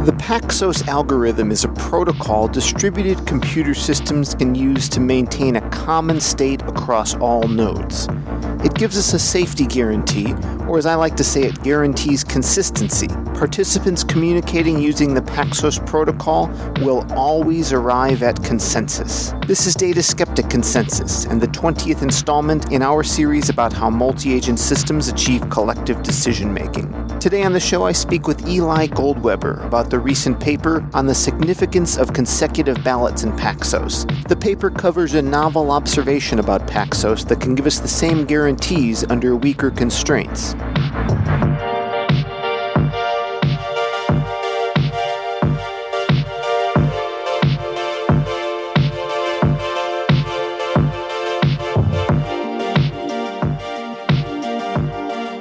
The Paxos algorithm is a protocol distributed computer systems can use to maintain a common state across all nodes. It gives us a safety guarantee, or as I like to say, it guarantees consistency. Participants communicating using the Paxos protocol will always arrive at consensus. This is Data Skeptic Consensus, and the 20th installment in our series about how multi-agent systems achieve collective decision-making. Today on the show, I speak with Eil Goldweber about the recent paper on the significance of consecutive ballots in Paxos. The paper covers a novel observation about Paxos that can give us the same guarantees under weaker constraints.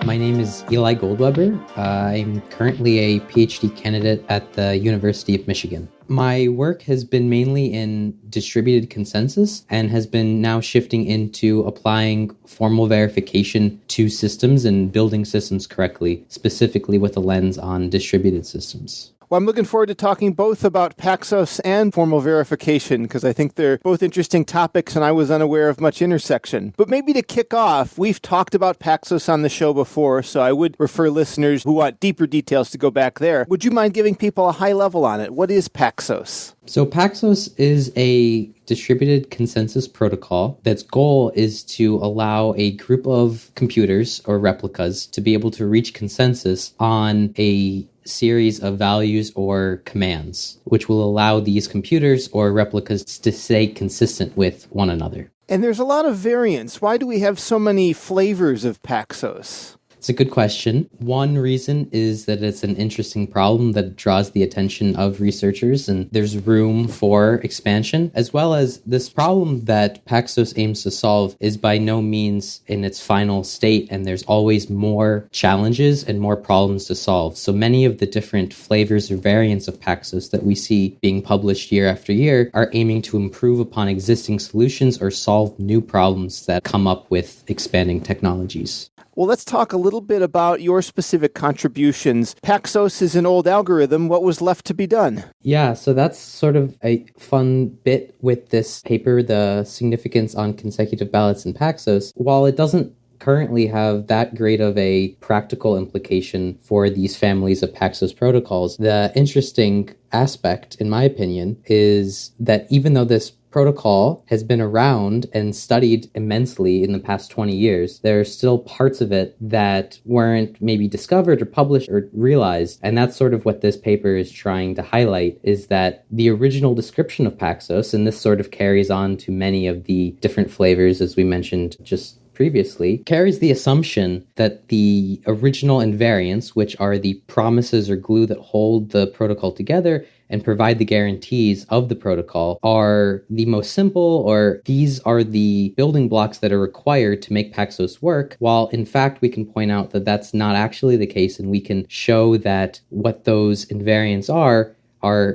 My name is Eil Goldweber. I'm currently a PhD candidate at the University of Michigan. My work has been mainly in distributed consensus and has been now shifting into applying formal verification to systems and building systems correctly, specifically with a lens on distributed systems. Well, I'm looking forward to talking both about Paxos and formal verification because I think they're both interesting topics and I was unaware of much intersection. But maybe to kick off, we've talked about Paxos on the show before, so I would refer listeners who want deeper details to go back there. Would you mind giving people a high level on it? What is Paxos? So Paxos is a distributed consensus protocol that's goal is to allow a group of computers or replicas to be able to reach consensus on a series of values or commands, which will allow these computers or replicas to stay consistent with one another. And there's a lot of variance. Why do we have so many flavors of Paxos? It's a good question. One reason is that it's an interesting problem that draws the attention of researchers, and there's room for expansion, as well as this problem that Paxos aims to solve is by no means in its final state, and there's always more challenges and more problems to solve. So many of the different flavors or variants of Paxos that we see being published year after year are aiming to improve upon existing solutions or solve new problems that come up with expanding technologies. Well, let's talk a little bit about your specific contributions. Paxos is an old algorithm. What was left to be done? Yeah, so that's sort of a fun bit with this paper, the significance on consecutive ballots in Paxos. While it doesn't currently have that great of a practical implication for these families of Paxos protocols, the interesting aspect, in my opinion, is that even though this protocol has been around and studied immensely in the past 20 years, there are still parts of it that weren't maybe discovered or published or realized. And that's sort of what this paper is trying to highlight, is that the original description of Paxos, and this sort of carries on to many of the different flavors, as we mentioned just previously, carries the assumption that the original invariants, which are the promises or glue that hold the protocol together and provide the guarantees of the protocol, are the most simple, or these are the building blocks that are required to make Paxos work, while in fact we can point out that that's not actually the case, and we can show that what those invariants are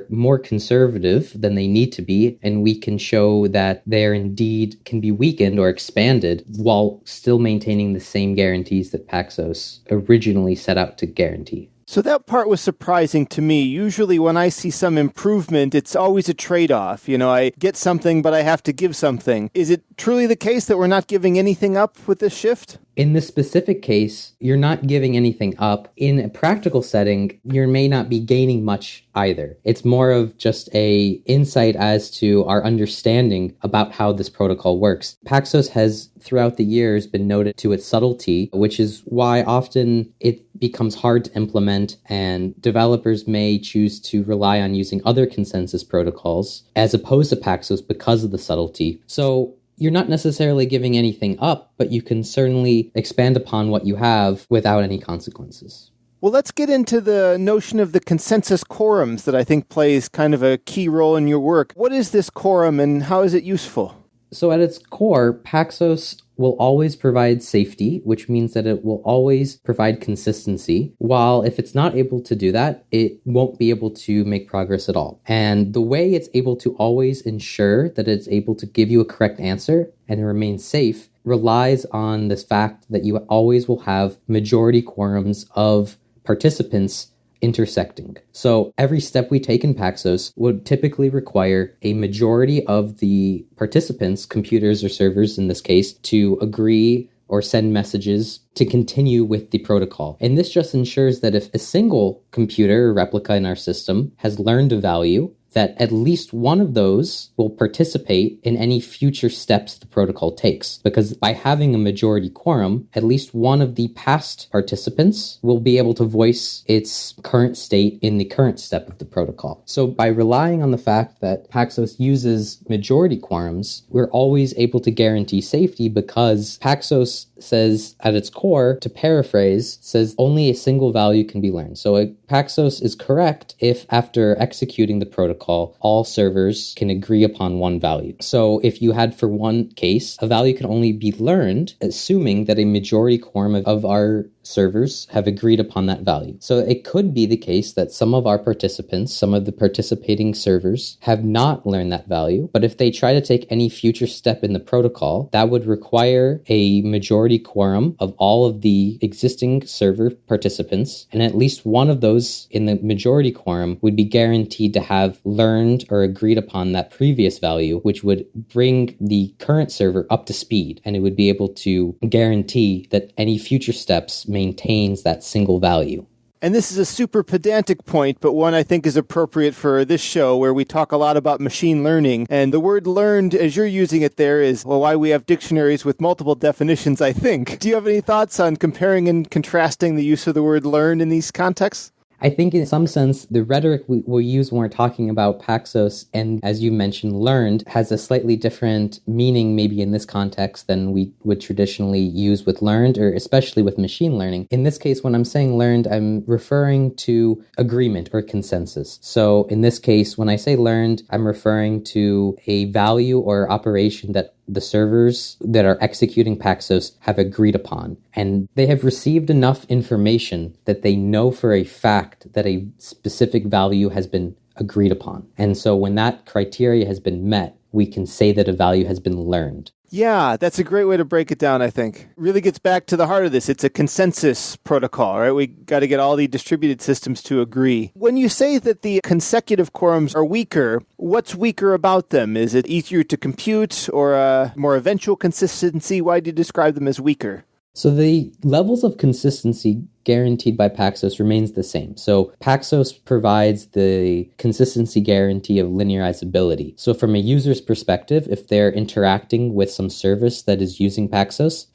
more conservative than they need to be, and we can show that they indeed can be weakened or expanded while still maintaining the same guarantees that Paxos originally set out to guarantee. So that part was surprising to me. Usually when I see some improvement, it's always a trade-off. You know, I get something, but I have to give something. Is it truly the case that we're not giving anything up with this shift? In this specific case, you're not giving anything up. In a practical setting, you may not be gaining much either. It's more of just a insight as to our understanding about how this protocol works. Paxos has, throughout the years, been noted to its subtlety, which is why often it becomes hard to implement, and developers may choose to rely on using other consensus protocols as opposed to Paxos because of the subtlety. So you're not necessarily giving anything up, but you can certainly expand upon what you have without any consequences. Well, let's get into the notion of the consensus quorums that I think plays kind of a key role in your work. What is this quorum and how is it useful? So at its core, Paxos will always provide safety, which means that it will always provide consistency, while if it's not able to do that, it won't be able to make progress at all. And the way it's able to always ensure that it's able to give you a correct answer and remain safe relies on this fact that you always will have majority quorums of participants intersecting. So every step we take in Paxos would typically require a majority of the participants, computers or servers in this case, to agree or send messages to continue with the protocol. And this just ensures that if a single computer or replica in our system has learned a value, that at least one of those will participate in any future steps the protocol takes. Because by having a majority quorum, at least one of the past participants will be able to voice its current state in the current step of the protocol. So by relying on the fact that Paxos uses majority quorums, we're always able to guarantee safety because Paxos says at its core, to paraphrase, says only a single value can be learned. So Paxos is correct if after executing the protocol, all servers can agree upon one value. So if you had for one case, a value can only be learned, assuming that a majority quorum of our servers have agreed upon that value. So it could be the case that some of our participants, some of the participating servers have not learned that value, but if they try to take any future step in the protocol, that would require a majority quorum of all of the existing server participants, and at least one of those in the majority quorum would be guaranteed to have learned or agreed upon that previous value, which would bring the current server up to speed, and it would be able to guarantee that any future steps maintains that single value. And this is a super pedantic point, but one I think is appropriate for this show where we talk a lot about machine learning. And the word learned, as you're using it there, is why we have dictionaries with multiple definitions, I think. Do you have any thoughts on comparing and contrasting the use of the word learned in these contexts? I think in some sense, the rhetoric we use when we're talking about Paxos and, as you mentioned, learned has a slightly different meaning maybe in this context than we would traditionally use with learned, or especially with machine learning. In this case, when I'm saying learned, I'm referring to agreement or consensus. So in this case, when I say learned, I'm referring to a value or operation that the servers that are executing Paxos have agreed upon. And they have received enough information that they know for a fact that a specific value has been agreed upon. And so when that criteria has been met, we can say that a value has been learned. Yeah, that's a great way to break it down, I think. Really gets back to the heart of this. It's a consensus protocol, right? We got to get all the distributed systems to agree. When you say that the consecutive quorums are weaker, what's weaker about them? Is it easier to compute or a more eventual consistency? Why do you describe them as weaker? So the levels of consistency guaranteed by Paxos remains the same. So Paxos provides the consistency guarantee of linearizability. So from a user's perspective, if they're interacting with some service that is using Paxos,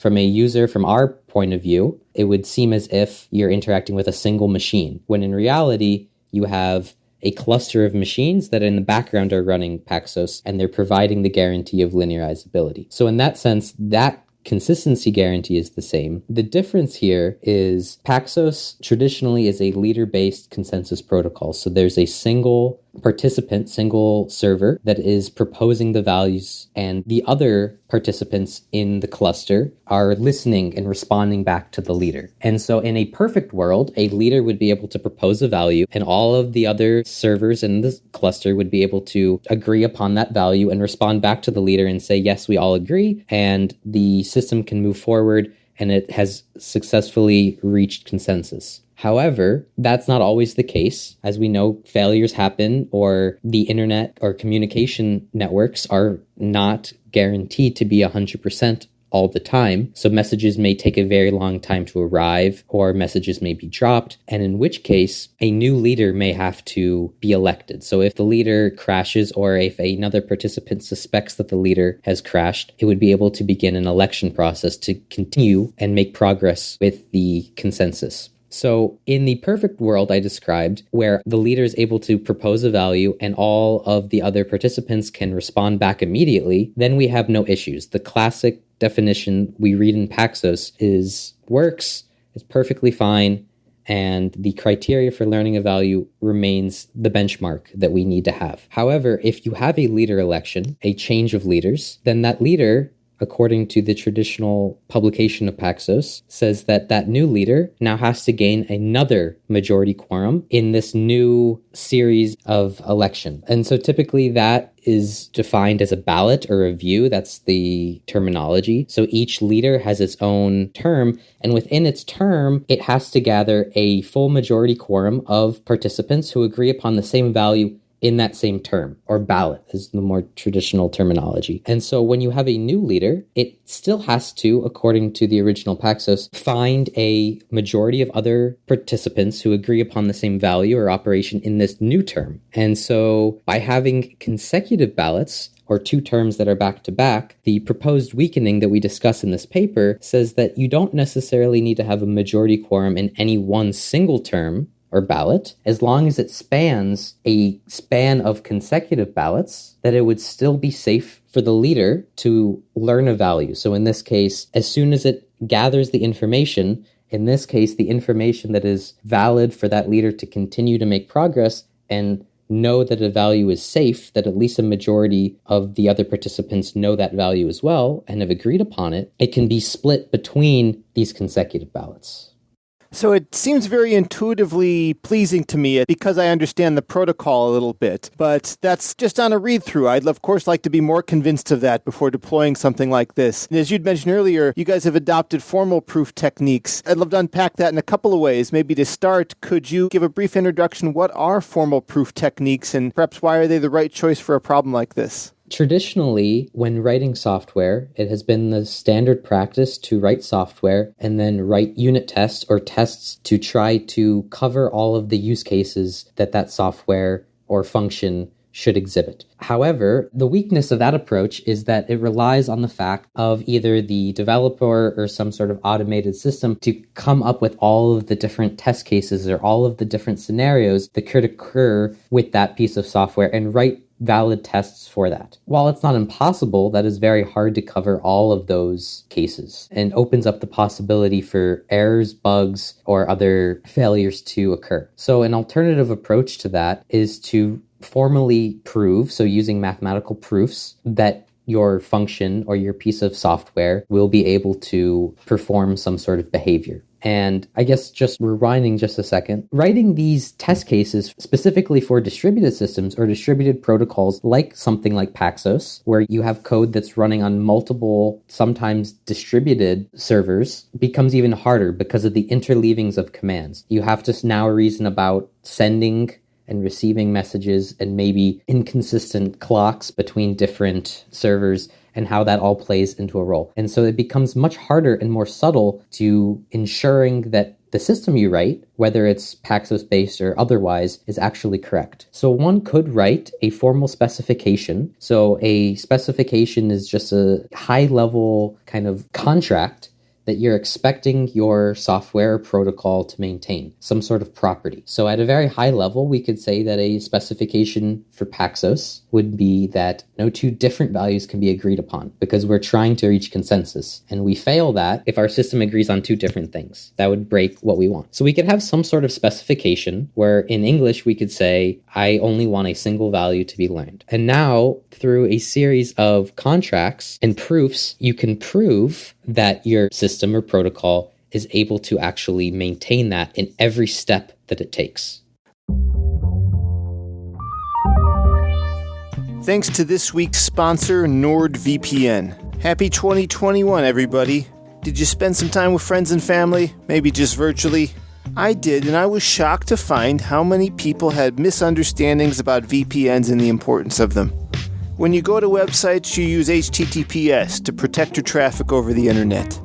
from our point of view, it would seem as if you're interacting with a single machine, when in reality, you have a cluster of machines that in the background are running Paxos, and they're providing the guarantee of linearizability. So in that sense, that consistency guarantee is the same. The difference here is Paxos traditionally is a leader-based consensus protocol. So there's a single participant, single server that is proposing the values, and the other participants in the cluster are listening and responding back to the leader. And so in a perfect world, a leader would be able to propose a value, and all of the other servers in the cluster would be able to agree upon that value and respond back to the leader and say, yes, we all agree, and the system can move forward, and it has successfully reached consensus. However, that's not always the case. As we know, failures happen, or the internet or communication networks are not guaranteed to be 100% all the time. So messages may take a very long time to arrive, or messages may be dropped, and in which case a new leader may have to be elected. So if the leader crashes, or if another participant suspects that the leader has crashed, it would be able to begin an election process to continue and make progress with the consensus. So in the perfect world I described, where the leader is able to propose a value and all of the other participants can respond back immediately, then we have no issues. The classic definition we read in Paxos works, it's perfectly fine, and the criteria for learning a value remains the benchmark that we need to have. However, if you have a leader election, a change of leaders, then that leader according to the traditional publication of Paxos, says that that new leader now has to gain another majority quorum in this new series of election. And so typically that is defined as a ballot or a view. That's the terminology. So each leader has its own term, and within its term, it has to gather a full majority quorum of participants who agree upon the same value in that same term, or ballot is the more traditional terminology. And so when you have a new leader, it still has to, according to the original Paxos, find a majority of other participants who agree upon the same value or operation in this new term. And so by having consecutive ballots, or two terms that are back to back, the proposed weakening that we discuss in this paper says that you don't necessarily need to have a majority quorum in any one single term or ballot, as long as it spans a span of consecutive ballots, that it would still be safe for the leader to learn a value. So in this case, as soon as it gathers the information, in this case, the information that is valid for that leader to continue to make progress and know that a value is safe, that at least a majority of the other participants know that value as well and have agreed upon it, it can be split between these consecutive ballots. So it seems very intuitively pleasing to me because I understand the protocol a little bit, but that's just on a read-through. I'd, of course, like to be more convinced of that before deploying something like this. And as you'd mentioned earlier, you guys have adopted formal proof techniques. I'd love to unpack that in a couple of ways. Maybe to start, could you give a brief introduction? What are formal proof techniques, and perhaps why are they the right choice for a problem like this? Traditionally, when writing software, it has been the standard practice to write software and then write unit tests or tests to try to cover all of the use cases that that software or function should exhibit. However, the weakness of that approach is that it relies on the fact of either the developer or some sort of automated system to come up with all of the different test cases or all of the different scenarios that could occur with that piece of software and write valid tests for that. While it's not impossible, that is very hard to cover all of those cases and opens up the possibility for errors, bugs, or other failures to occur. So an alternative approach to that is to formally prove, so using mathematical proofs, that your function or your piece of software will be able to perform some sort of behavior. And I guess just rewinding just a second, writing these test cases specifically for distributed systems or distributed protocols like something like Paxos, where you have code that's running on multiple, sometimes distributed servers, becomes even harder because of the interleavings of commands. You have to now reason about sending and receiving messages and maybe inconsistent clocks between different servers and how that all plays into a role. And so it becomes much harder and more subtle to ensuring that the system you write, whether it's Paxos-based or otherwise, is actually correct. So one could write a formal specification. So a specification is just a high-level kind of contract that you're expecting your software or protocol to maintain, some sort of property. So at a very high level, we could say that a specification for Paxos would be that no two different values can be agreed upon because we're trying to reach consensus. And we fail that if our system agrees on two different things. That would break what we want. So we could have some sort of specification where in English we could say, I only want a single value to be learned. And now through a series of contracts and proofs, you can prove that your system or protocol is able to actually maintain that in every step that it takes. Thanks to this week's sponsor, NordVPN. Happy 2021, everybody. Did you spend some time with friends and family? Maybe just virtually? I did, and I was shocked to find how many people had misunderstandings about VPNs and the importance of them. When you go to websites, you use HTTPS to protect your traffic over the internet.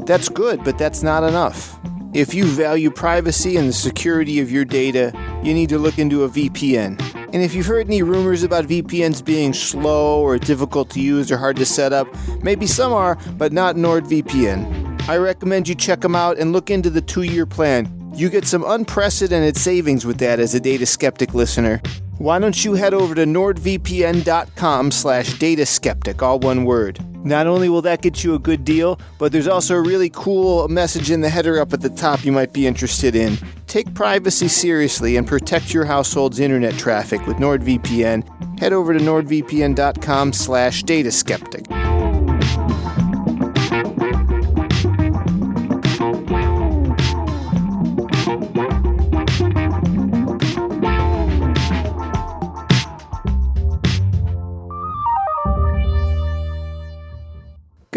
That's good, but that's not enough. If you value privacy and the security of your data, you need to look into a VPN. And if you've heard any rumors about VPNs being slow or difficult to use or hard to set up, maybe some are, but not NordVPN. I recommend you check them out and look into the 2-year plan. You get some unprecedented savings with that as a Data Skeptic listener. Why don't you head over to nordvpn.com/dataskeptic, all one word. Not only will that get you a good deal, but there's also a really cool message in the header up at the top you might be interested in. Take privacy seriously and protect your household's internet traffic with NordVPN. Head over to nordvpn.com/dataskeptic.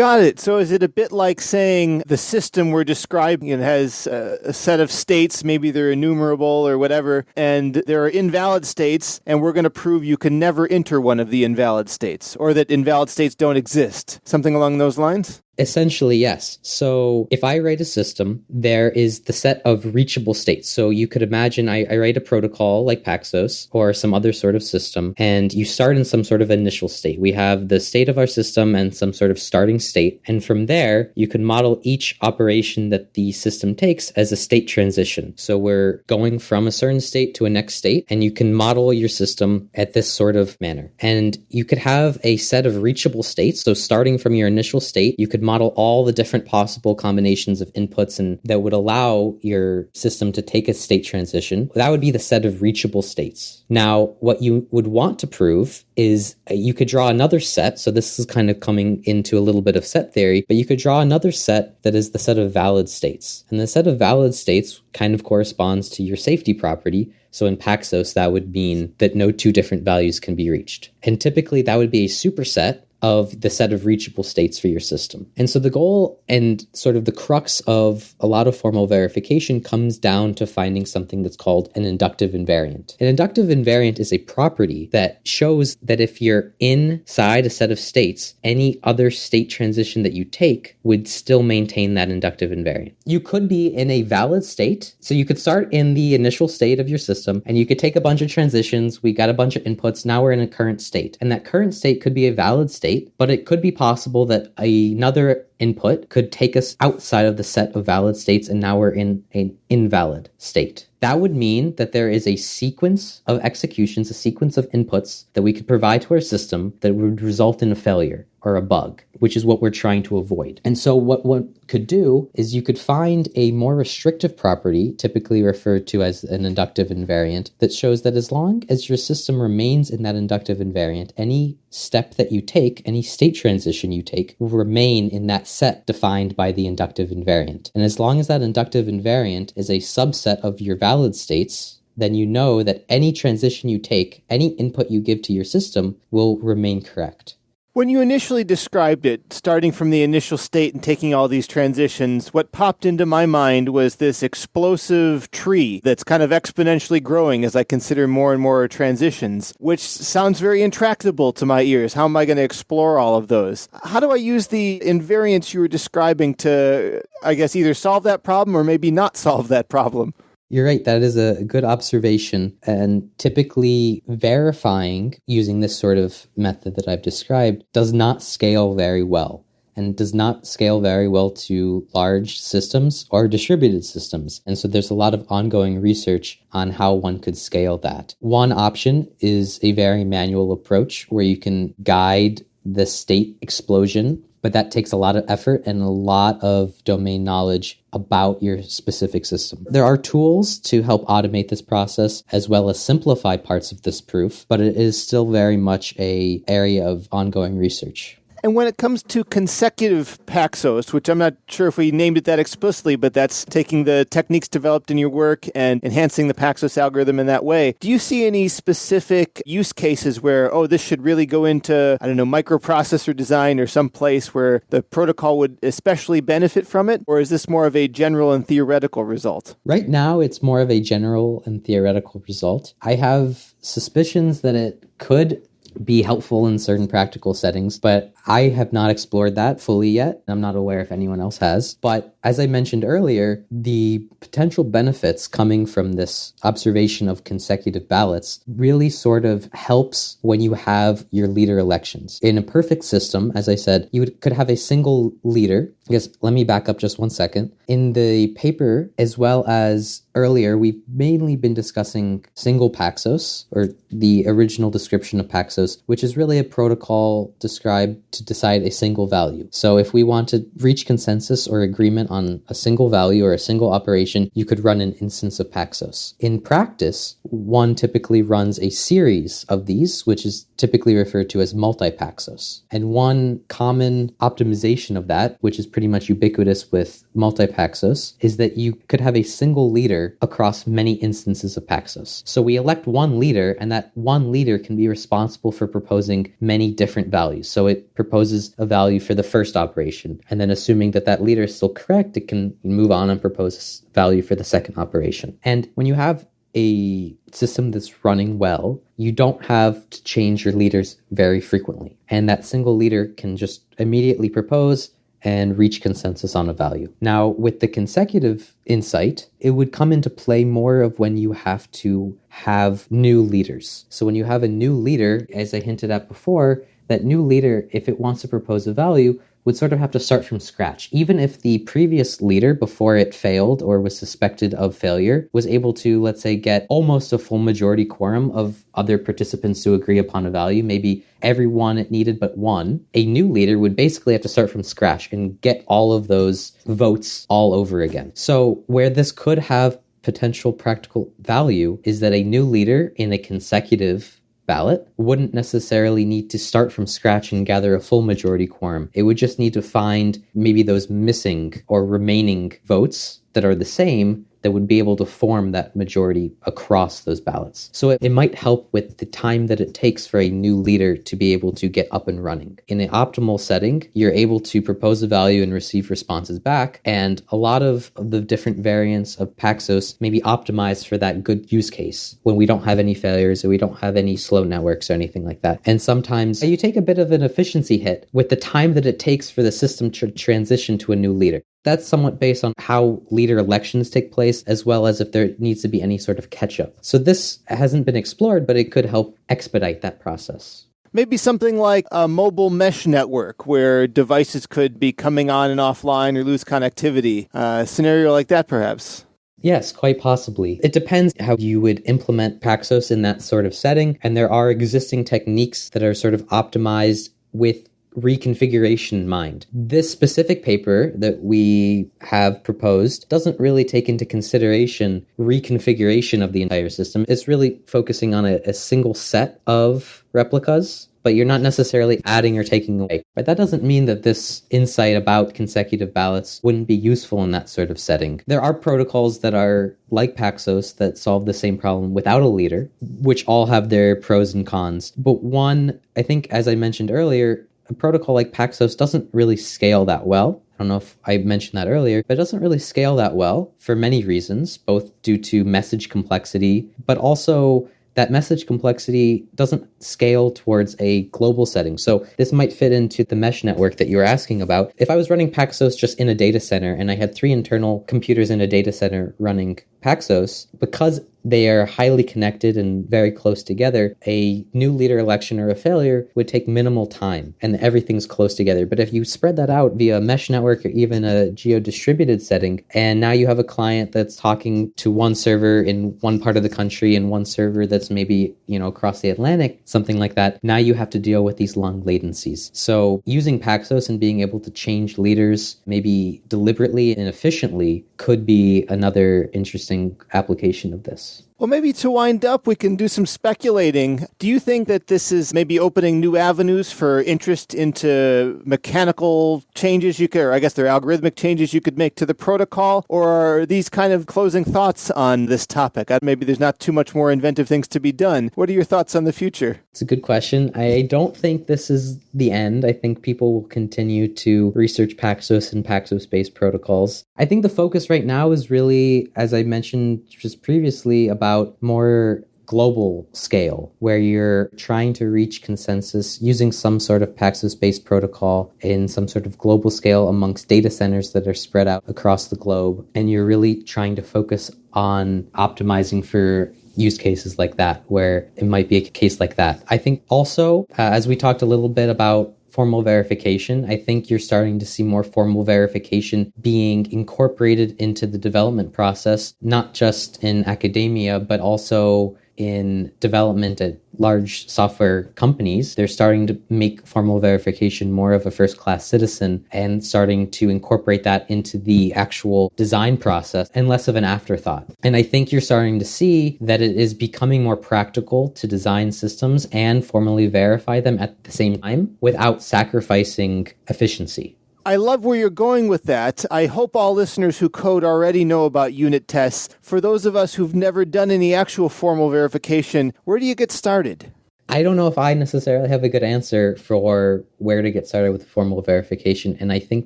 Got it. So is it a bit like saying the system we're describing has a set of states, maybe they're enumerable or whatever, and there are invalid states, and we're going to prove you can never enter one of the invalid states, or that invalid states don't exist? Something along those lines? Essentially, yes. So if I write a system, there is the set of reachable states. So you could imagine I write a protocol like Paxos or some other sort of system, and you start in some sort of initial state. We have the state of our system and some sort of starting state. And from there, you can model each operation that the system takes as a state transition. So we're going from a certain state to a next state, and you can model your system at this sort of manner. And you could have a set of reachable states. So starting from your initial state, you could model all the different possible combinations of inputs and that would allow your system to take a state transition. That would be the set of reachable states. Now, what you would want to prove is you could draw another set. So this is kind of coming into a little bit of set theory, but you could draw another set that is the set of valid states. And the set of valid states kind of corresponds to your safety property. So in Paxos, that would mean that no two different values can be reached. And typically that would be a superset of the set of reachable states for your system. And so the goal and sort of the crux of a lot of formal verification comes down to finding something that's called an inductive invariant. An inductive invariant is a property that shows that if you're inside a set of states, any other state transition that you take would still maintain that inductive invariant. You could be in a valid state. So you could start in the initial state of your system and you could take a bunch of transitions. We got a bunch of inputs. Now we're in a current state. And that current state could be a valid state, but it could be possible that another input could take us outside of the set of valid states, and now we're in an invalid state. That would mean that there is a sequence of executions, a sequence of inputs that we could provide to our system that would result in a failure or a bug, which is what we're trying to avoid. And so what one could do is you could find a more restrictive property, typically referred to as an inductive invariant, that shows that as long as your system remains in that inductive invariant, any step that you take, any state transition you take, will remain in that set defined by the inductive invariant. And as long as that inductive invariant is a subset of your valid states, then you know that any transition you take, any input you give to your system will remain correct. When you initially described it, starting from the initial state and taking all these transitions, what popped into my mind was this explosive tree that's kind of exponentially growing as I consider more and more transitions, which sounds very intractable to my ears. How am I going to explore all of those? How do I use the invariants you were describing to, I guess, either solve that problem or maybe not solve that problem? You're right. That is a good observation. And typically verifying using this sort of method that I've described does not scale very well, and does not scale very well to large systems or distributed systems. And so there's a lot of ongoing research on how one could scale that. One option is a very manual approach where you can guide the state explosion, but that takes a lot of effort and a lot of domain knowledge about your specific system. There are tools to help automate this process as well as simplify parts of this proof, but it is still very much an area of ongoing research. And when it comes to consecutive Paxos, which I'm not sure if we named it that explicitly, but that's taking the techniques developed in your work and enhancing the Paxos algorithm in that way, do you see any specific use cases where, this should really go into, microprocessor design or some place where the protocol would especially benefit from it? Or is this more of a general and theoretical result? Right now, it's more of a general and theoretical result. I have suspicions that it could be helpful in certain practical settings, but I have not explored that fully yet. I'm not aware if anyone else has. But as I mentioned earlier, the potential benefits coming from this observation of consecutive ballots really sort of helps when you have your leader elections. In a perfect system, as I said, you could have a single leader. I guess let me back up just one second. In the paper, as well as earlier, we've mainly been discussing single Paxos, or the original description of Paxos, which is really a protocol described to decide a single value. So if we want to reach consensus or agreement on a single value or a single operation, you could run an instance of Paxos. In practice, one typically runs a series of these, which is typically referred to as multi-Paxos. And one common optimization of that, which is pretty much ubiquitous with multi-Paxos, is that you could have a single leader across many instances of Paxos. So we elect one leader, and that one leader can be responsible for proposing many different values. So it proposes a value for the first operation, and then assuming that that leader is still correct, it can move on and propose a value for the second operation. And when you have a system that's running well, you don't have to change your leaders very frequently. And that single leader can just immediately propose and reach consensus on a value. Now, with the consecutive insight, it would come into play more of when you have to have new leaders. So when you have a new leader, as I hinted at before, that new leader, if it wants to propose a value, would sort of have to start from scratch. Even if the previous leader, before it failed or was suspected of failure, was able to, let's say, get almost a full majority quorum of other participants to agree upon a value, maybe everyone it needed but one, a new leader would basically have to start from scratch and get all of those votes all over again. So where this could have potential practical value is that a new leader in a consecutive ballot wouldn't necessarily need to start from scratch and gather a full majority quorum. It would just need to find maybe those missing or remaining votes that are the same that would be able to form that majority across those ballots. So it might help with the time that it takes for a new leader to be able to get up and running. In an optimal setting, you're able to propose a value and receive responses back, and a lot of the different variants of Paxos may be optimized for that good use case when we don't have any failures or we don't have any slow networks or anything like that. And sometimes you take a bit of an efficiency hit with the time that it takes for the system to transition to a new leader. That's somewhat based on how leader elections take place, as well as if there needs to be any sort of catch-up. So this hasn't been explored, but it could help expedite that process. Maybe something like a mobile mesh network where devices could be coming on and offline or lose connectivity. A scenario like that, perhaps. Yes, quite possibly. It depends how you would implement Paxos in that sort of setting, and there are existing techniques that are sort of optimized with reconfiguration in mind. This specific paper that we have proposed doesn't really take into consideration reconfiguration of the entire system. It's really focusing on a single set of replicas, but you're not necessarily adding or taking away. But that doesn't mean that this insight about consecutive ballots wouldn't be useful in that sort of setting. There are protocols that are like Paxos that solve the same problem without a leader, which all have their pros and cons. But one, I think, as I mentioned earlier, a protocol like Paxos doesn't really scale that well. I don't know if I mentioned that earlier, but it doesn't really scale that well for many reasons, both due to message complexity, but also that message complexity doesn't scale towards a global setting. So this might fit into the mesh network that you were asking about. If I was running Paxos just in a data center and I had 3 internal computers in a data center running Paxos, because they are highly connected and very close together, a new leader election or a failure would take minimal time and everything's close together. But if you spread that out via a mesh network or even a geo-distributed setting, and now you have a client that's talking to one server in one part of the country and one server that's maybe, across the Atlantic, something like that, now you have to deal with these long latencies. So using Paxos and being able to change leaders maybe deliberately and efficiently could be another interesting application of this. Well, maybe to wind up, we can do some speculating. Do you think that this is maybe opening new avenues for interest into mechanical changes or I guess they're algorithmic changes you could make to the protocol? Or are these kind of closing thoughts on this topic? Maybe there's not too much more inventive things to be done. What are your thoughts on the future? It's a good question. I don't think this is the end. I think people will continue to research Paxos and Paxos-based protocols. I think the focus right now is really, as I mentioned just previously, about more global scale, where you're trying to reach consensus using some sort of Paxos-based protocol in some sort of global scale amongst data centers that are spread out across the globe. And you're really trying to focus on optimizing for use cases like that, where it might be a case like that. I think also, as we talked a little bit about formal verification, I think you're starting to see more formal verification being incorporated into the development process, not just in academia, but also in development at large software companies, they're starting to make formal verification more of a first-class citizen and starting to incorporate that into the actual design process and less of an afterthought. And I think you're starting to see that it is becoming more practical to design systems and formally verify them at the same time without sacrificing efficiency. I love where you're going with that. I hope all listeners who code already know about unit tests. For those of us who've never done any actual formal verification, where do you get started? I don't know if I necessarily have a good answer for where to get started with formal verification, and I think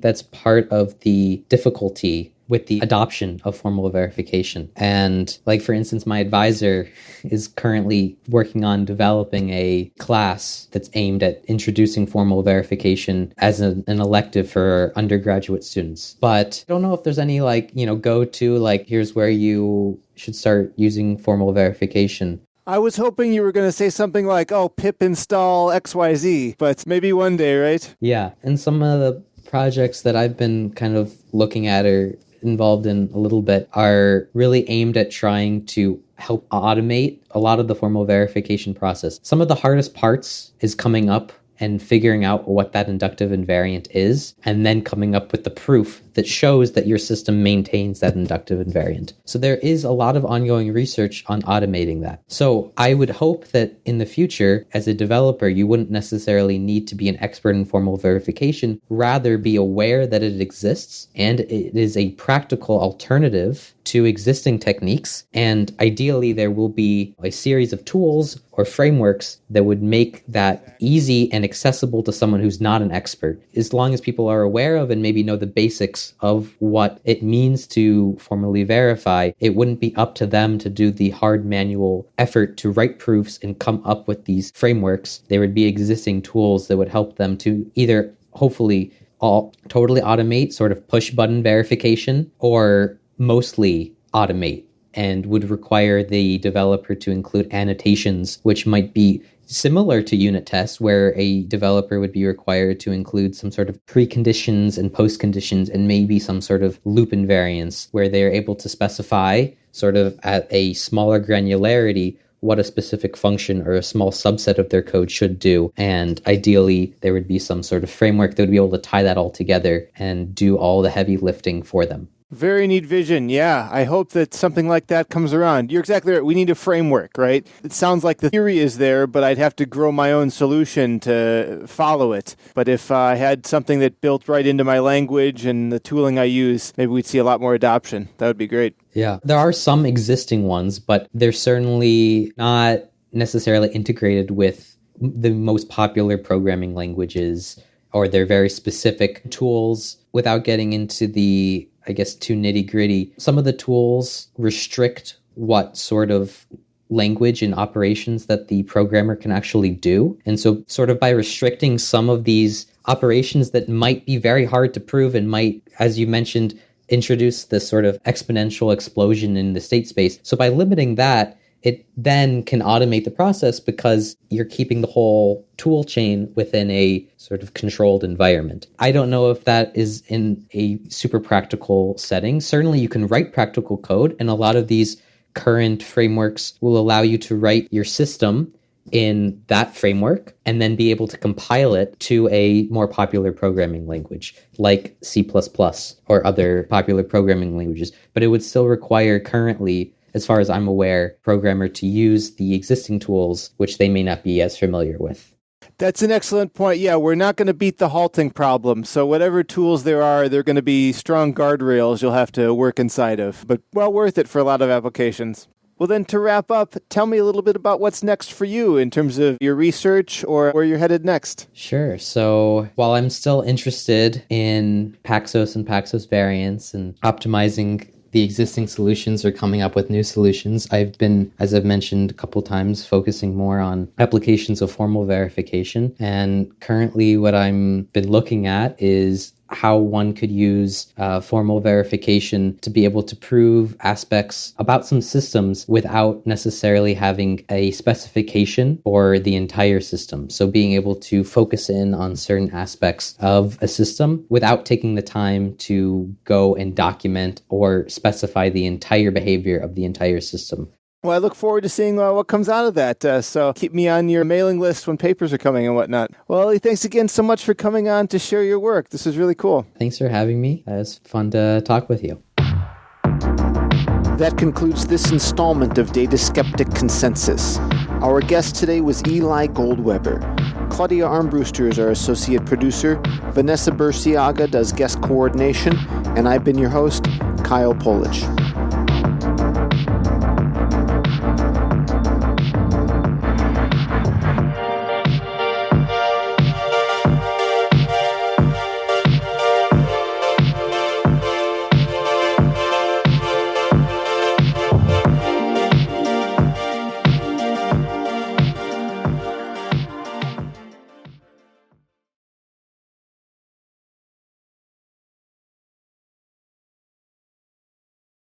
that's part of the difficulty with the adoption of formal verification. And like, for instance, my advisor is currently working on developing a class that's aimed at introducing formal verification as an elective for undergraduate students. But I don't know if there's any here's where you should start using formal verification. I was hoping you were going to say something like, pip install XYZ, but maybe one day, right? Yeah, and some of the projects that I've been kind of looking at or involved in a little bit are really aimed at trying to help automate a lot of the formal verification process. Some of the hardest parts is coming up and figuring out what that inductive invariant is, and then coming up with the proof that shows that your system maintains that inductive invariant. So there is a lot of ongoing research on automating that. So I would hope that in the future, as a developer, you wouldn't necessarily need to be an expert in formal verification, rather be aware that it exists and it is a practical alternative to existing techniques. And ideally, there will be a series of tools or frameworks that would make that easy and accessible to someone who's not an expert. As long as people are aware of and maybe know the basics of what it means to formally verify, it wouldn't be up to them to do the hard manual effort to write proofs and come up with these frameworks. There would be existing tools that would help them to either hopefully totally automate sort of push button verification, or mostly automate, and would require the developer to include annotations, which might be similar to unit tests, where a developer would be required to include some sort of preconditions and postconditions and maybe some sort of loop invariance, where they're able to specify sort of at a smaller granularity what a specific function or a small subset of their code should do. And ideally, there would be some sort of framework that would be able to tie that all together and do all the heavy lifting for them. Very neat vision. Yeah, I hope that something like that comes around. You're exactly right. We need a framework, right? It sounds like the theory is there, but I'd have to grow my own solution to follow it. But if I had something that built right into my language and the tooling I use, maybe we'd see a lot more adoption. That would be great. Yeah, there are some existing ones, but they're certainly not necessarily integrated with the most popular programming languages, or they're very specific tools. Without getting into the, too nitty-gritty, some of the tools restrict what sort of language and operations that the programmer can actually do. And so sort of by restricting some of these operations that might be very hard to prove and might, as you mentioned, introduce this sort of exponential explosion in the state space. So by limiting that, it then can automate the process because you're keeping the whole tool chain within a sort of controlled environment. I don't know if that is in a super practical setting. Certainly you can write practical code, and a lot of these current frameworks will allow you to write your system in that framework and then be able to compile it to a more popular programming language like C++ or other popular programming languages. But it would still require currently, as far as I'm aware, programmer to use the existing tools, which they may not be as familiar with. That's an excellent point. Yeah, we're not going to beat the halting problem. So whatever tools there are, they're going to be strong guardrails you'll have to work inside of. But well worth it for a lot of applications. Well, then to wrap up, tell me a little bit about what's next for you in terms of your research or where you're headed next. Sure. So while I'm still interested in Paxos and Paxos variants and optimizing the existing solutions or coming up with new solutions, I've been, as I've mentioned a couple times, focusing more on applications of formal verification. And currently what I'm been looking at is how one could use formal verification to be able to prove aspects about some systems without necessarily having a specification for the entire system. So being able to focus in on certain aspects of a system without taking the time to go and document or specify the entire behavior of the entire system. Well, I look forward to seeing what comes out of that. So keep me on your mailing list when papers are coming and whatnot. Well, Eil, thanks again so much for coming on to share your work. This is really cool. Thanks for having me. It was fun to talk with you. That concludes this installment of Data Skeptic Consensus. Our guest today was Eil Goldweber. Claudia Armbruster is our associate producer. Vanessa Burciaga does guest coordination. And I've been your host, Kyle Polich.